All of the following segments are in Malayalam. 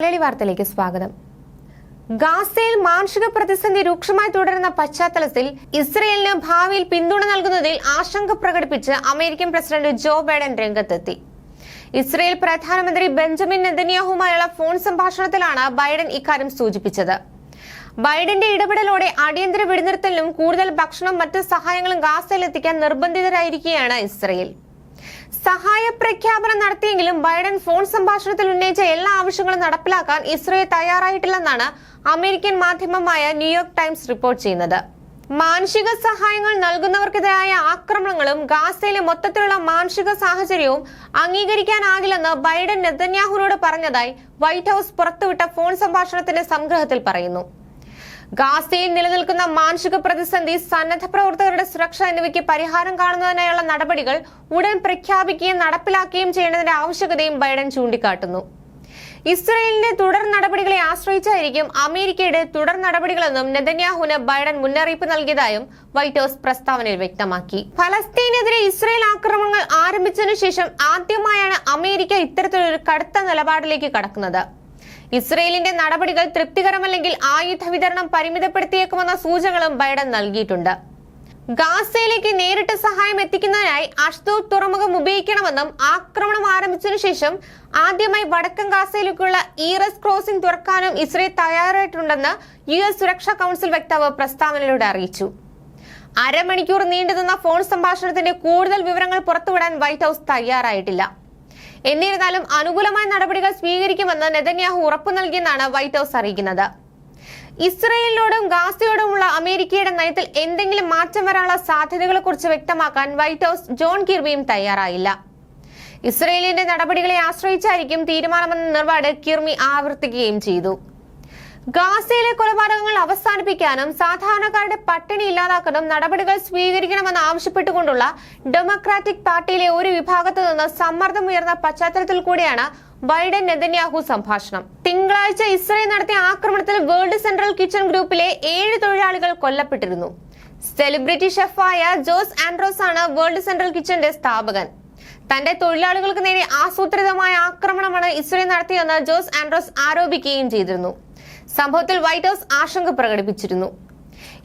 മലയാളി വാർത്തയിലേക്ക് സ്വാഗതം. ഗാസയിൽ മാനുഷിക പ്രതിസന്ധി രൂക്ഷമായി തുടരുന്ന പശ്ചാത്തലത്തിൽ ഇസ്രയേലിന് ഭാവിയിൽ പിന്തുണ നൽകുന്നതിൽ ആശങ്ക പ്രകടിപ്പിച്ച് അമേരിക്കൻ പ്രസിഡന്റ് ജോ ബൈഡൻ രംഗത്തെത്തി. ഇസ്രയേൽ പ്രധാനമന്ത്രി ബെഞ്ചമിൻ നെതന്യാഹുവുമായുള്ള ഫോൺ സംഭാഷണത്തിലാണ് ബൈഡൻ ഇക്കാര്യം സൂചിപ്പിച്ചത്. ബൈഡന്റെ ഇടപെടലോടെ അടിയന്തര വെടിനിർത്തലിനും കൂടുതൽ ഭക്ഷണവും മറ്റ് സഹായങ്ങളും ഗാസയിൽ എത്തിക്കാൻ നിർബന്ധിതരായിരിക്കുകയാണ് ഇസ്രയേൽ. സഹായ പ്രഖ്യാപനം നടത്തിയെങ്കിലും ബൈഡൻ ഫോൺ സംഭാഷണത്തിൽ ഉന്നയിച്ച എല്ലാ ആവശ്യങ്ങളും നടപ്പിലാക്കാൻ ഇസ്രയേൽ തയ്യാറായിട്ടില്ലെന്നാണ് അമേരിക്കൻ മാധ്യമമായ ന്യൂയോർക്ക് ടൈംസ് റിപ്പോർട്ട് ചെയ്യുന്നത്. മാനുഷിക സഹായങ്ങൾ നൽകുന്നവർക്കെതിരായ ആക്രമണങ്ങളും ഗാസയിലെ മൊത്തത്തിലുള്ള മാനുഷിക സാഹചര്യവും അംഗീകരിക്കാനാകില്ലെന്ന് ബൈഡൻ നെതന്യാഹുവിനോട് പറഞ്ഞതായി വൈറ്റ് ഹൌസ് പുറത്തുവിട്ട ഫോൺ സംഭാഷണത്തിന്റെ സംഗ്രഹത്തിൽ പറയുന്നു. ഗാസയിൽ നിലനിൽക്കുന്ന മാനുഷിക പ്രതിസന്ധി, സന്നദ്ധ പ്രവർത്തകരുടെ സുരക്ഷ എന്നിവയ്ക്ക് പരിഹാരം കാണുന്നതിനായുള്ള നടപടികൾ ഉടൻ പ്രഖ്യാപിക്കുകയും നടപ്പിലാക്കുകയും ചെയ്യേണ്ടതിന്റെ ആവശ്യകതയും ബൈഡൻ ചൂണ്ടിക്കാട്ടുന്നു. ഇസ്രയേലിന്റെ തുടർ നടപടികളെ ആശ്രയിച്ചായിരിക്കും അമേരിക്കയുടെ തുടർ നടപടികളെന്നും നെതന്യാഹുവിന് ബൈഡൻ മുന്നറിയിപ്പ് നൽകിയതായും വൈറ്റ് ഹൌസ് പ്രസ്താവനയിൽ വ്യക്തമാക്കി. ഫലസ്തീനെതിരെ ഇസ്രയേൽ ആക്രമണങ്ങൾ ആരംഭിച്ചതിനു ശേഷം ആദ്യമായാണ് അമേരിക്ക ഇത്തരത്തിലൊരു കടുത്ത നിലപാടിലേക്ക് കടക്കുന്നത്. ഇസ്രയേലിന്റെ നടപടികൾ തൃപ്തികരമല്ലെങ്കിൽ ആയുധ വിതരണം പരിമിതപ്പെടുത്തിയേക്കുമെന്ന സൂചനകളും ബൈഡൻ നൽകിയിട്ടുണ്ട്. ഗാസയിലേക്ക് നേരിട്ട് സഹായം എത്തിക്കുന്നതിനായി അഷ്ദോദ് തുറമുഖം ഉപയോഗിക്കണമെന്നും ആക്രമണം ആരംഭിച്ചതിനു ശേഷം ആദ്യമായി വടക്കൻ ഗാസയിലേക്കുള്ള ഈറസ് ക്രോസിംഗ് തുറക്കാനും ഇസ്രയേൽ തയ്യാറായിട്ടുണ്ടെന്ന് US സുരക്ഷാ കൗൺസിൽ വക്താവ് പ്രസ്താവനയിലൂടെ അറിയിച്ചു. അരമണിക്കൂർ നീണ്ടുനിന്ന ഫോൺ സംഭാഷണത്തിന്റെ കൂടുതൽ വിവരങ്ങൾ പുറത്തുവിടാൻ വൈറ്റ് ഹൌസ് തയ്യാറായിട്ടില്ല. എന്നിരുന്നാലും അനുകൂലമായ നടപടികൾ സ്വീകരിക്കുമെന്ന് നെതന്യാഹു ഉറപ്പു നൽകിയെന്നാണ് വൈറ്റ് ഹൌസ് അറിയിക്കുന്നത്. ഇസ്രയേലിനോടും ഗാസയോടുമുള്ള അമേരിക്കയുടെ നയത്തിൽ എന്തെങ്കിലും മാറ്റം വരാനുള്ള സാധ്യതകളെക്കുറിച്ച് വ്യക്തമാക്കാൻ വൈറ്റ് ഹൌസ് ജോൺ കിർബിയും തയ്യാറായില്ല. ഇസ്രയേലിന്റെ നടപടികളെ ആശ്രയിച്ചായിരിക്കും തീരുമാനമെന്ന നിലപാട് കിർബി ആവർത്തിക്കുകയും ചെയ്തു. ഗാസയിലെ കൊലപാതകങ്ങൾ അവസാനിപ്പിക്കാനും സാധാരണക്കാരുടെ പട്ടിണി ഇല്ലാതാക്കാനും നടപടികൾ സ്വീകരിക്കണമെന്ന് ആവശ്യപ്പെട്ടുകൊണ്ടുള്ള ഡെമോക്രാറ്റിക് പാർട്ടിയിലെ ഒരു വിഭാഗത്തു നിന്ന് സമ്മർദ്ദമുയർന്ന പശ്ചാത്തലത്തിൽ കൂടിയാണ് ബൈഡൻ നെതന്യാഹു സംഭാഷണം. തിങ്കളാഴ്ച ഇസ്രയേൽ നടത്തിയ ആക്രമണത്തിൽ വേൾഡ് സെൻട്രൽ കിച്ചൺ ഗ്രൂപ്പിലെ 7 തൊഴിലാളികൾ കൊല്ലപ്പെട്ടിരുന്നു. സെലിബ്രിറ്റി ഷെഫായ ജോസ് ആൻഡ്രോസ് ആണ് വേൾഡ് സെൻട്രൽ കിച്ചന്റെ സ്ഥാപകൻ. തന്റെ തൊഴിലാളികൾക്ക് നേരെ ആസൂത്രിതമായ ആക്രമണമാണ് ഇസ്രയേൽ നടത്തിയെന്ന് ജോസ് ആൻഡ്രോസ് ആരോപിക്കുകയും ചെയ്തിരുന്നു. സംഭവത്തിൽ വൈറ്റ് ഹൌസ് ആശങ്ക പ്രകടിപ്പിച്ചിരുന്നു.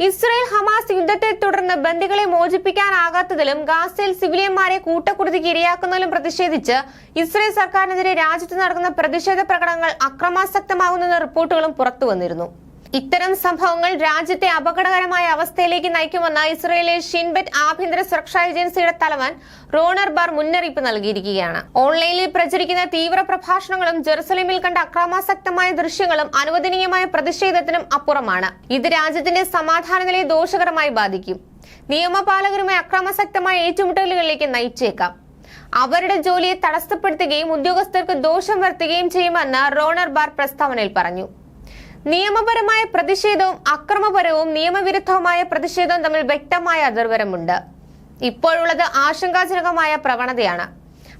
ഇസ്രയേൽ ഹമാസ് യുദ്ധത്തെ തുടർന്ന് ബന്ദികളെ മോചിപ്പിക്കാനാകാത്തതിലും ഗാസയിൽ സിവിലിയന്മാരെ കൂട്ടക്കുരുതിക്ക് ഇരയാക്കുന്നതിലും പ്രതിഷേധിച്ച് ഇസ്രയേൽ സർക്കാരിനെതിരെ രാജ്യത്ത് നടക്കുന്ന പ്രതിഷേധ പ്രകടനങ്ങൾ അക്രമാസക്തമാകുന്ന റിപ്പോർട്ടുകളും പുറത്തുവന്നിരുന്നു. ഇത്തരം സംഭവങ്ങൾ രാജ്യത്തെ അപകടകരമായ അവസ്ഥയിലേക്ക് നയിക്കുമെന്ന് ഇസ്രയേലിലെ ഷിൻബെറ്റ് ആഭ്യന്തര സുരക്ഷാ ഏജൻസിയുടെ തലവൻ റോണർ ബാർ മുന്നറിയിപ്പ് നൽകിയിരിക്കുകയാണ്. ഓൺലൈനിൽ പ്രചരിക്കുന്ന തീവ്ര പ്രഭാഷണങ്ങളും ജെറുസലേമിൽ കണ്ട അക്രമാസക്തമായ ദൃശ്യങ്ങളും അനുവദനീയമായ പ്രതിഷേധത്തിനും അപ്പുറമാണ്. ഇത് രാജ്യത്തിന്റെ സമാധാന നിലയെ ദോഷകരമായി ബാധിക്കും. നിയമപാലകരുമായി അക്രമാസക്തമായ ഏറ്റുമുട്ടലുകളിലേക്ക് നയിച്ചേക്കാം. അവരുടെ ജോലിയെ തടസ്സപ്പെടുത്തുകയും ഉദ്യോഗസ്ഥർക്ക് ദോഷം വരുത്തുകയും ചെയ്യുമെന്ന് റോണർ ബാർ പ്രസ്താവനയിൽ പറഞ്ഞു. നിയമപരമായ പ്രതിഷേധവും അക്രമപരവും നിയമവിരുദ്ധവുമായ പ്രതിഷേധവും തമ്മിൽ വ്യക്തമായ അതിർവരമ്പുണ്ട്. ഇപ്പോഴുള്ളത് ആശങ്കാജനകമായ പ്രവണതയാണ്.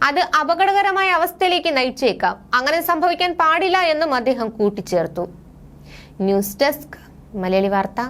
അത് അപകടകരമായ അവസ്ഥയിലേക്ക് നയിച്ചേക്കാം. അങ്ങനെ സംഭവിക്കാൻ പാടില്ല എന്നും അദ്ദേഹം കൂട്ടിച്ചേർത്തു. ന്യൂസ് ഡെസ്ക്, മലയാളി വാർത്ത.